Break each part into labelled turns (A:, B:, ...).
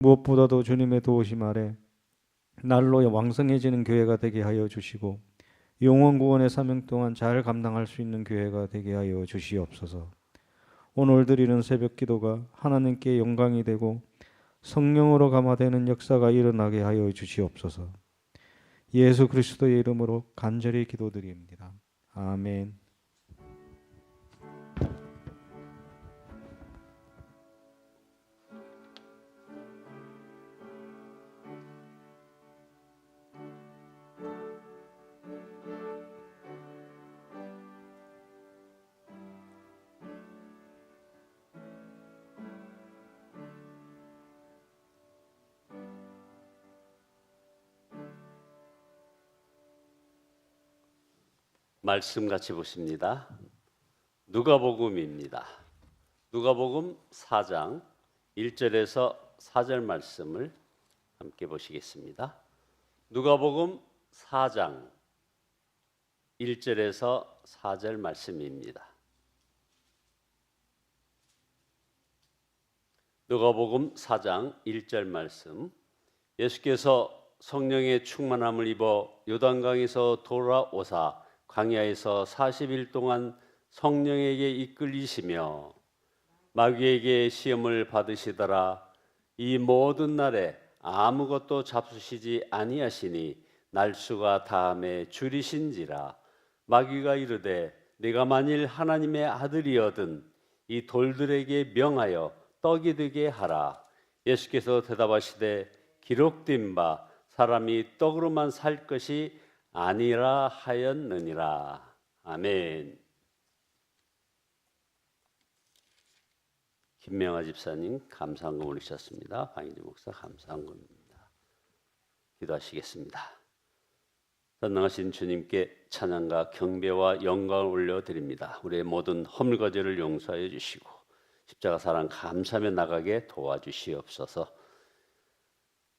A: 무엇보다도 주님의 도우심 아래 날로 왕성해지는 교회가 되게 하여 주시고 영원 구원의 사명 동안 잘 감당할 수 있는 교회가 되게 하여 주시옵소서. 오늘 드리는 새벽 기도가 하나님께 영광이 되고 성령으로 감화되는 역사가 일어나게 하여 주시옵소서. 예수 그리스도의 이름으로 간절히 기도드립니다. 아멘.
B: 말씀 같이 보십니다. 누가복음입니다. 누가복음 4장 1절에서 4절 말씀을 함께 보시겠습니다. 누가복음 4장 1절에서 4절 말씀입니다. 누가복음 4장 1절 말씀. 예수께서 성령의 충만함을 입어 요단강에서 돌아오사 광야에서 40일 동안 성령에게 이끌리시며 마귀에게 시험을 받으시더라. 이 모든 날에 아무것도 잡수시지 아니하시니 날수가 다함에 줄이신지라. 마귀가 이르되 네가 만일 하나님의 아들이거든 이 돌들에게 명하여 떡이 되게 하라. 예수께서 대답하시되 기록된 바 사람이 떡으로만 살 것이 아니라 하였느니라. 아멘. 김명아 집사님 감사한금 올리셨습니다. 방인주 목사 감사한금입니다. 기도하시겠습니다. 전능하신 주님께 찬양과 경배와 영광을 올려드립니다. 우리의 모든 허물거제를 용서하여 주시고 십자가 사랑 감사하며 나가게 도와주시옵소서.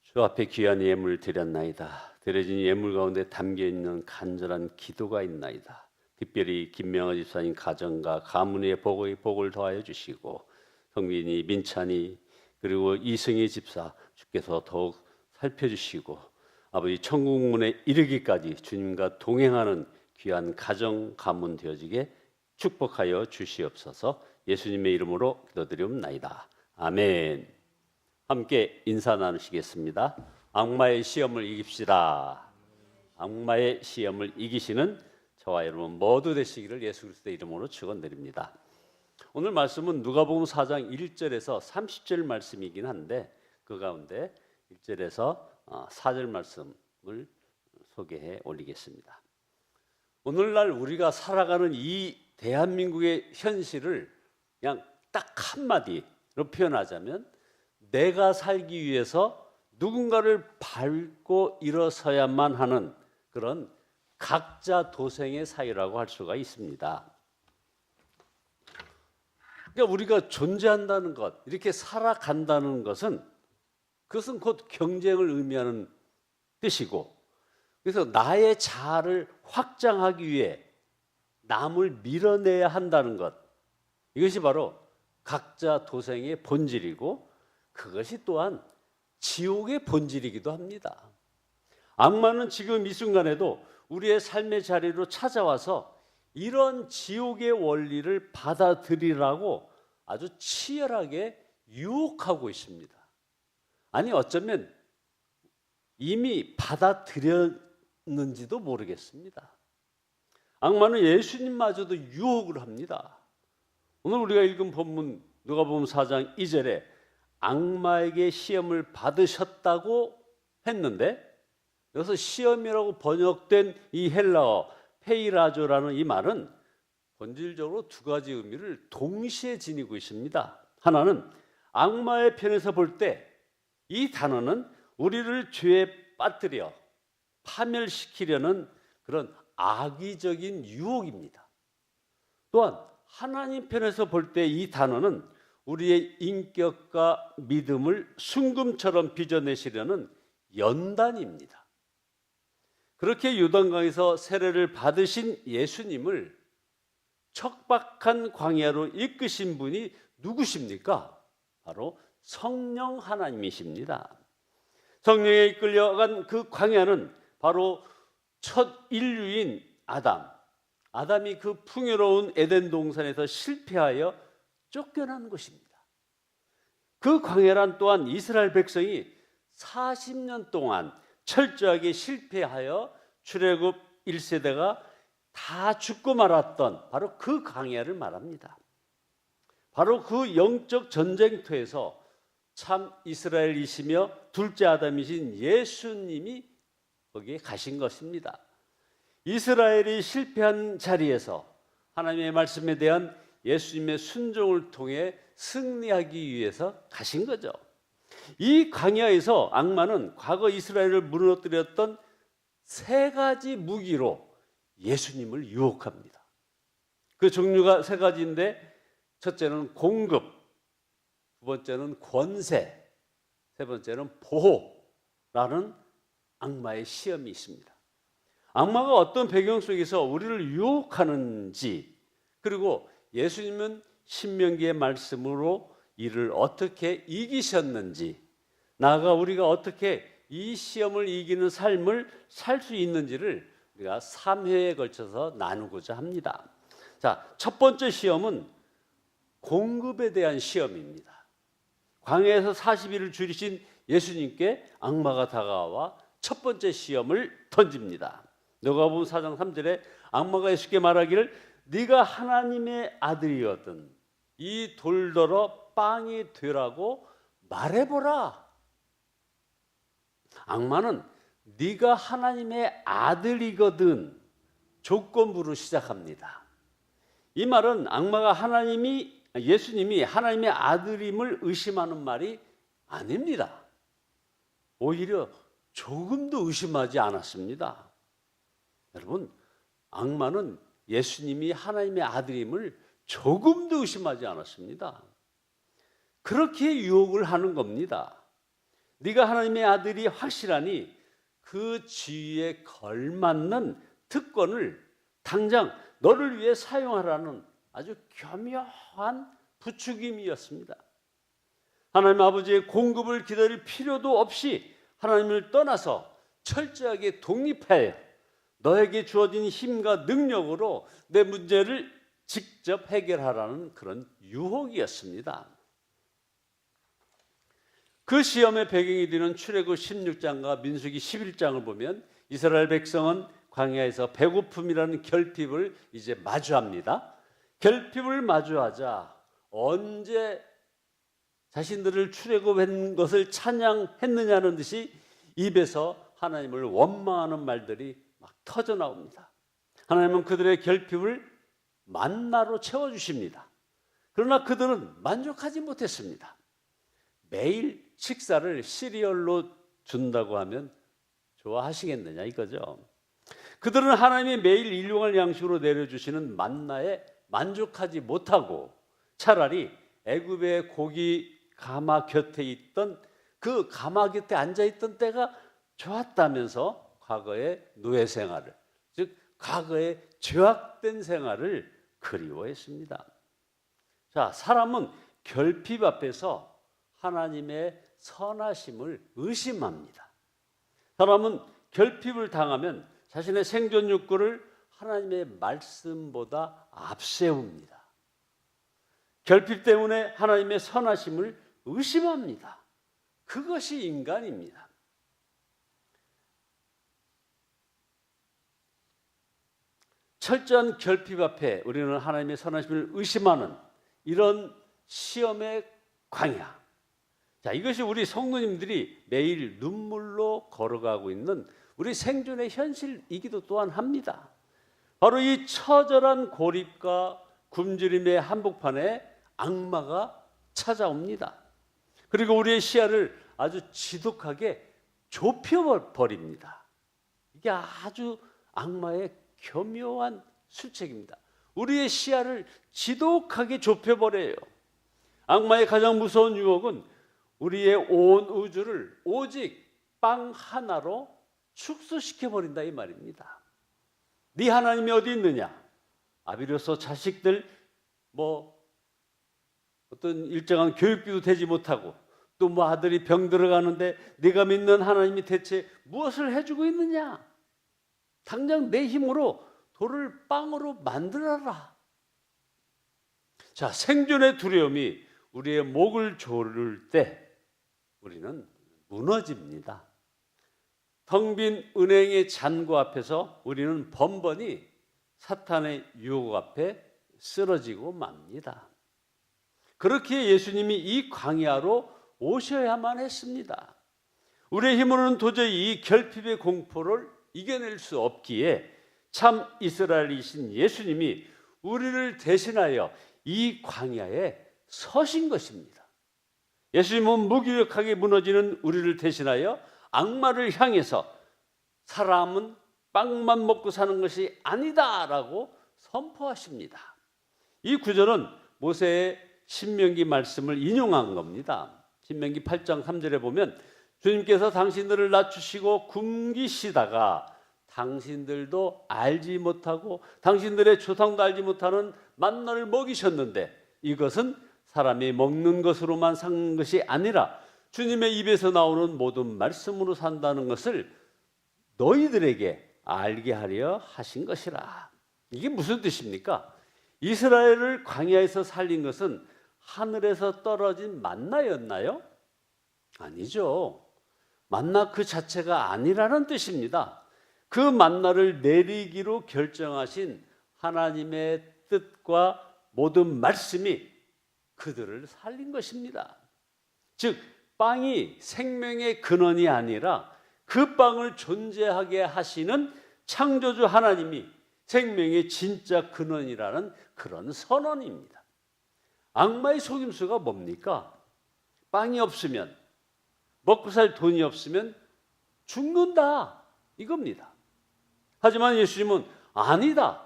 B: 주 앞에 귀한 예물 드렸나이다. 드려진 예물 가운데 담겨있는 간절한 기도가 있나이다. 특별히 김명아 집사님 가정과 가문의 복을 더하여 주시고 성민이, 민찬이 그리고 이승희 집사 주께서 더욱 살펴주시고 아버지 천국문에 이르기까지 주님과 동행하는 귀한 가정 가문 되어지게 축복하여 주시옵소서. 예수님의 이름으로 기도드리옵나이다. 아멘. 함께 인사 나누시겠습니다. 악마의 시험을 이깁시다. 악마의 시험을 이기시는 저와 여러분 모두 되시기를 예수 그리스도의 이름으로 축원드립니다. 오늘 말씀은 누가복음 4장 1절에서 30절 말씀이긴 한데 그 가운데 1절에서 4절 말씀을 소개해 올리겠습니다. 오늘날 우리가 살아가는 이 대한민국의 현실을 그냥 딱 한마디로 표현하자면 내가 살기 위해서 누군가를 밟고 일어서야만 하는 그런 각자 도생의 사회라고 할 수가 있습니다. 그러니까 우리가 존재한다는 것, 이렇게 살아간다는 것은 그것은 곧 경쟁을 의미하는 뜻이고 그래서 나의 자아를 확장하기 위해 남을 밀어내야 한다는 것, 이것이 바로 각자 도생의 본질이고 그것이 또한 지옥의 본질이기도 합니다. 악마는 지금 이 순간에도 우리의 삶의 자리로 찾아와서 이런 지옥의 원리를 받아들이라고 아주 치열하게 유혹하고 있습니다. 아니 어쩌면 이미 받아들였는지도 모르겠습니다. 악마는 예수님마저도 유혹을 합니다. 오늘 우리가 읽은 본문 누가복음 4장 2절에 악마에게 시험을 받으셨다고 했는데 여기서 시험이라고 번역된 이 헬라어 페이라조라는 이 말은 본질적으로 두 가지 의미를 동시에 지니고 있습니다. 하나는 악마의 편에서 볼 때 이 단어는 우리를 죄에 빠뜨려 파멸시키려는 그런 악의적인 유혹입니다. 또한 하나님 편에서 볼 때 이 단어는 우리의 인격과 믿음을 순금처럼 빚어내시려는 연단입니다. 그렇게 요단강에서 세례를 받으신 예수님을 척박한 광야로 이끄신 분이 누구십니까? 바로 성령 하나님이십니다. 성령에 이끌려간 그 광야는 바로 첫 인류인 아담이 그 풍요로운 에덴 동산에서 실패하여 쫓겨난 곳입니다. 그 광야란 또한 이스라엘 백성이 40년 동안 철저하게 실패하여 출애굽 1세대가 다 죽고 말았던 바로 그 광야를 말합니다. 바로 그 영적 전쟁터에서 참 이스라엘이시며 둘째 아담이신 예수님이 거기에 가신 것입니다. 이스라엘이 실패한 자리에서 하나님의 말씀에 대한 예수님의 순종을 통해 승리하기 위해서 가신 거죠. 이 광야에서 악마는 과거 이스라엘을 무너뜨렸던 세 가지 무기로 예수님을 유혹합니다. 그 종류가 세 가지인데, 첫째는 공급, 두 번째는 권세, 세 번째는 보호라는 악마의 시험이 있습니다. 악마가 어떤 배경 속에서 우리를 유혹하는지, 그리고 예수님은 신명기의 말씀으로 이를 어떻게 이기셨는지, 나아가 우리가 어떻게 이 시험을 이기는 삶을 살 수 있는지를 우리가 3회에 걸쳐서 나누고자 합니다. 자, 첫 번째 시험은 공급에 대한 시험입니다. 광야에서 40일을 줄이신 예수님께 악마가 다가와 첫 번째 시험을 던집니다. 누가복음 4장 3절에 악마가 예수께 말하기를 네가 하나님의 아들이거든 이 돌더러 빵이 되라고 말해보라. 악마는 네가 하나님의 아들이거든 조건부로 시작합니다. 이 말은 악마가 예수님이 하나님의 아들임을 의심하는 말이 아닙니다. 오히려 조금도 의심하지 않았습니다. 여러분, 악마는 예수님이 하나님의 아들임을 조금도 의심하지 않았습니다. 그렇게 유혹을 하는 겁니다. 네가 하나님의 아들이 확실하니 그 지위에 걸맞는 특권을 당장 너를 위해 사용하라는 아주 교묘한 부추김이었습니다. 하나님 아버지의 공급을 기다릴 필요도 없이 하나님을 떠나서 철저하게 독립하여 너에게 주어진 힘과 능력으로 내 문제를 직접 해결하라는 그런 유혹이었습니다. 그 시험의 배경이 되는 출애굽 16장과 민수기 11장을 보면 이스라엘 백성은 광야에서 배고픔이라는 결핍을 이제 마주합니다. 결핍을 마주하자 언제 자신들을 출애굽한 것을 찬양했느냐는 듯이 입에서 하나님을 원망하는 말들이 막 터져 나옵니다. 하나님은 그들의 결핍을 만나로 채워주십니다. 그러나 그들은 만족하지 못했습니다. 매일 식사를 시리얼로 준다고 하면 좋아하시겠느냐 이거죠. 그들은 하나님이 매일 일용할 양식으로 내려주시는 만나에 만족하지 못하고 차라리 애굽의 고기 가마 곁에 있던 그 가마 곁에 앉아있던 때가 좋았다면서 과거의 노예 생활을, 즉 과거의 죄악된 생활을 그리워했습니다. 자, 사람은 결핍 앞에서 하나님의 선하심을 의심합니다. 사람은 결핍을 당하면 자신의 생존 욕구를 하나님의 말씀보다 앞세웁니다. 결핍 때문에 하나님의 선하심을 의심합니다. 그것이 인간입니다. 철저한 결핍 앞에 우리는 하나님의 선하심을 의심하는 이런 시험의 광야. 자, 이것이 우리 성도님들이 매일 눈물로 걸어가고 있는 우리 생존의 현실이기도 또한 합니다. 바로 이 처절한 고립과 굶주림의 한복판에 악마가 찾아옵니다. 그리고 우리의 시야를 아주 지독하게 좁혀버립니다. 이게 아주 악마의 교묘한 술책입니다. 우리의 시야를 지독하게 좁혀버려요. 악마의 가장 무서운 유혹은 우리의 온 우주를 오직 빵 하나로 축소시켜버린다 이 말입니다. 네 하나님이 어디 있느냐? 비로소 자식들 어떤 일정한 교육비도 되지 못하고 또 뭐 아들이 병 들어가는데 네가 믿는 하나님이 대체 무엇을 해주고 있느냐? 당장 내 힘으로 돌을 빵으로 만들어라. 자, 생존의 두려움이 우리의 목을 조를 때 우리는 무너집니다. 텅 빈 은행의 잔고 앞에서 우리는 번번이 사탄의 유혹 앞에 쓰러지고 맙니다. 그렇게 예수님이 이 광야로 오셔야만 했습니다. 우리의 힘으로는 도저히 이 결핍의 공포를 이겨낼 수 없기에 참 이스라엘이신 예수님이 우리를 대신하여 이 광야에 서신 것입니다. 예수님은 무기력하게 무너지는 우리를 대신하여 악마를 향해서 사람은 빵만 먹고 사는 것이 아니다라고 선포하십니다. 이 구절은 모세의 신명기 말씀을 인용한 겁니다. 신명기 8장 3절에 보면 주님께서 당신들을 낮추시고 굶기시다가 당신들도 알지 못하고 당신들의 조상도 알지 못하는 만나를 먹이셨는데 이것은 사람이 먹는 것으로만 사는 것이 아니라 주님의 입에서 나오는 모든 말씀으로 산다는 것을 너희들에게 알게 하려 하신 것이라. 이게 무슨 뜻입니까? 이스라엘을 광야에서 살린 것은 하늘에서 떨어진 만나였나요? 아니죠. 만나 그 자체가 아니라는 뜻입니다. 그 만나를 내리기로 결정하신 하나님의 뜻과 모든 말씀이 그들을 살린 것입니다. 즉 빵이 생명의 근원이 아니라 그 빵을 존재하게 하시는 창조주 하나님이 생명의 진짜 근원이라는 그런 선언입니다. 악마의 속임수가 뭡니까? 빵이 없으면, 먹고 살 돈이 없으면 죽는다 이겁니다. 하지만 예수님은 아니다.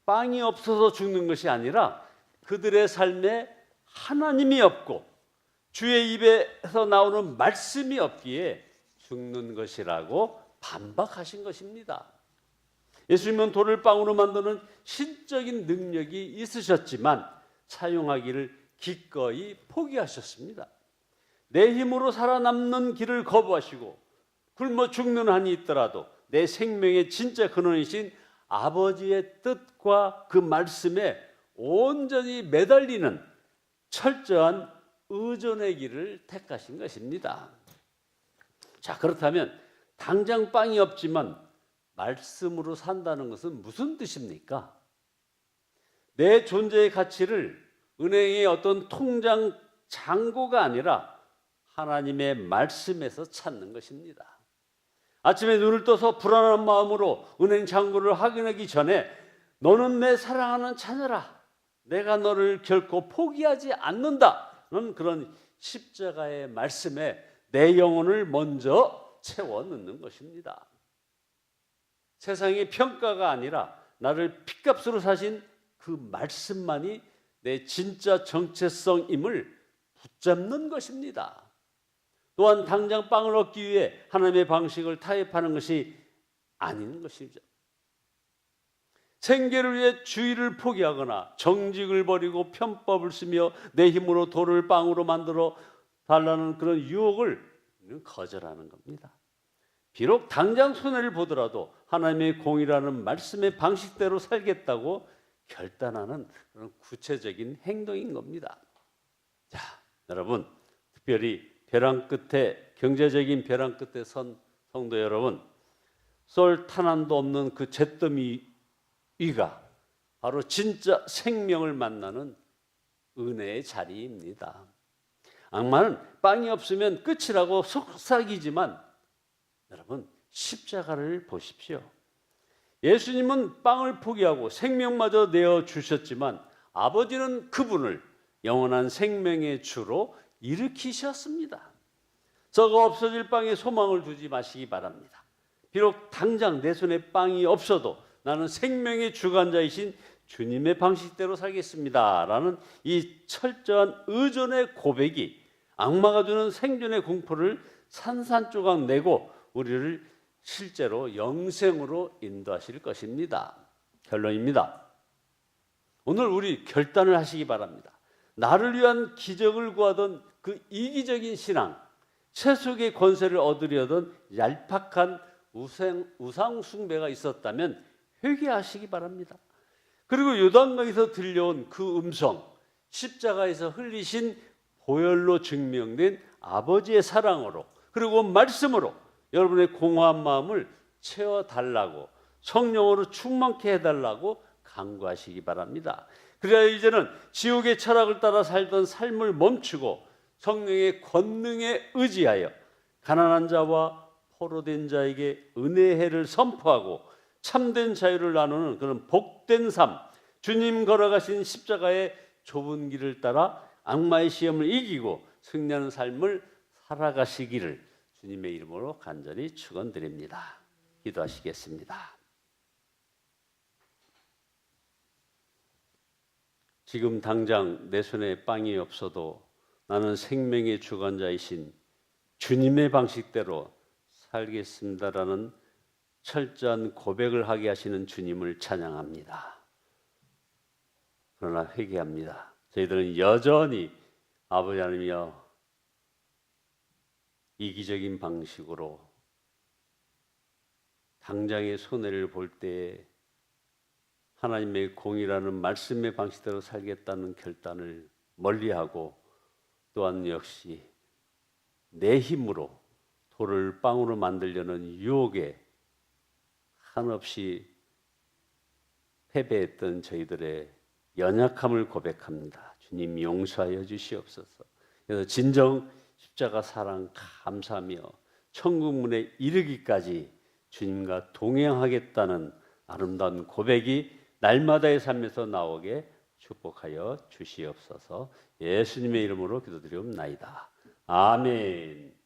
B: 빵이 없어서 죽는 것이 아니라 그들의 삶에 하나님이 없고 주의 입에서 나오는 말씀이 없기에 죽는 것이라고 반박하신 것입니다. 예수님은 돌을 빵으로 만드는 신적인 능력이 있으셨지만 사용하기를 기꺼이 포기하셨습니다. 내 힘으로 살아남는 길을 거부하시고 굶어 죽는 한이 있더라도 내 생명의 진짜 근원이신 아버지의 뜻과 그 말씀에 온전히 매달리는 철저한 의존의 길을 택하신 것입니다. 자, 그렇다면 당장 빵이 없지만 말씀으로 산다는 것은 무슨 뜻입니까? 내 존재의 가치를 은행의 어떤 통장 잔고가 아니라 하나님의 말씀에서 찾는 것입니다. 아침에 눈을 떠서 불안한 마음으로 은행 잔고를 확인하기 전에 너는 내 사랑하는 자녀라. 내가 너를 결코 포기하지 않는다는 그런 십자가의 말씀에 내 영혼을 먼저 채워 넣는 것입니다. 세상의 평가가 아니라 나를 핏값으로 사신 그 말씀만이 내 진짜 정체성임을 붙잡는 것입니다. 또한 당장 빵을 얻기 위해 하나님의 방식을 타협하는 것이 아닌 것이죠. 생계를 위해 주의를 포기하거나 정직을 버리고 편법을 쓰며 내 힘으로 돌을 빵으로 만들어 달라는 그런 유혹을 거절하는 겁니다. 비록 당장 손해를 보더라도 하나님의 공의라는 말씀의 방식대로 살겠다고 결단하는 그런 구체적인 행동인 겁니다. 자, 여러분, 특별히 벼랑 끝에 경제적인 벼랑 끝에 선 성도 여러분, 쏠 탄환도 없는 그 잿더미 위가 바로 진짜 생명을 만나는 은혜의 자리입니다. 악마는 빵이 없으면 끝이라고 속삭이지만 여러분, 십자가를 보십시오. 예수님은 빵을 포기하고 생명마저 내어주셨지만 아버지는 그분을 영원한 생명의 주로 일으키셨습니다. 저거 없어질 빵에 소망을 두지 마시기 바랍니다. 비록 당장 내 손에 빵이 없어도 나는 생명의 주관자이신 주님의 방식대로 살겠습니다 라는 이 철저한 의존의 고백이 악마가 주는 생존의 공포를 산산조각 내고 우리를 실제로 영생으로 인도하실 것입니다. 결론입니다. 오늘 우리 결단을 하시기 바랍니다. 나를 위한 기적을 구하던 그 이기적인 신앙, 세속의 권세를 얻으려던 얄팍한 우상 숭배가 있었다면 회개하시기 바랍니다. 그리고 요단강에서 들려온 그 음성, 십자가에서 흘리신 보혈로 증명된 아버지의 사랑으로 그리고 말씀으로 여러분의 공허한 마음을 채워달라고, 성령으로 충만케 해달라고 간구하시기 바랍니다. 그래야 이제는 지옥의 철학을 따라 살던 삶을 멈추고 성령의 권능에 의지하여 가난한 자와 포로된 자에게 은혜의 해를 선포하고 참된 자유를 나누는 그런 복된 삶, 주님 걸어가신 십자가의 좁은 길을 따라 악마의 시험을 이기고 승리하는 삶을 살아가시기를 주님의 이름으로 간절히 축원드립니다. 기도하시겠습니다. 지금 당장 내 손에 빵이 없어도 나는 생명의 주관자이신 주님의 방식대로 살겠습니다라는 철저한 고백을 하게 하시는 주님을 찬양합니다. 그러나 회개합니다. 저희들은 여전히 아버지 하나님이여 이기적인 방식으로 당장의 손해를 볼 때에 하나님의 공의라는 말씀의 방식대로 살겠다는 결단을 멀리하고 또한 역시 내 힘으로 돌을 빵으로 만들려는 유혹에 한없이 패배했던 저희들의 연약함을 고백합니다. 주님 용서하여 주시옵소서. 그래서 진정 십자가 사랑 감사하며 천국 문에 이르기까지 주님과 동행하겠다는 아름다운 고백이 날마다의 삶에서 나오게 축복하여 주시옵소서. 예수님의 이름으로 기도드리옵나이다. 아멘.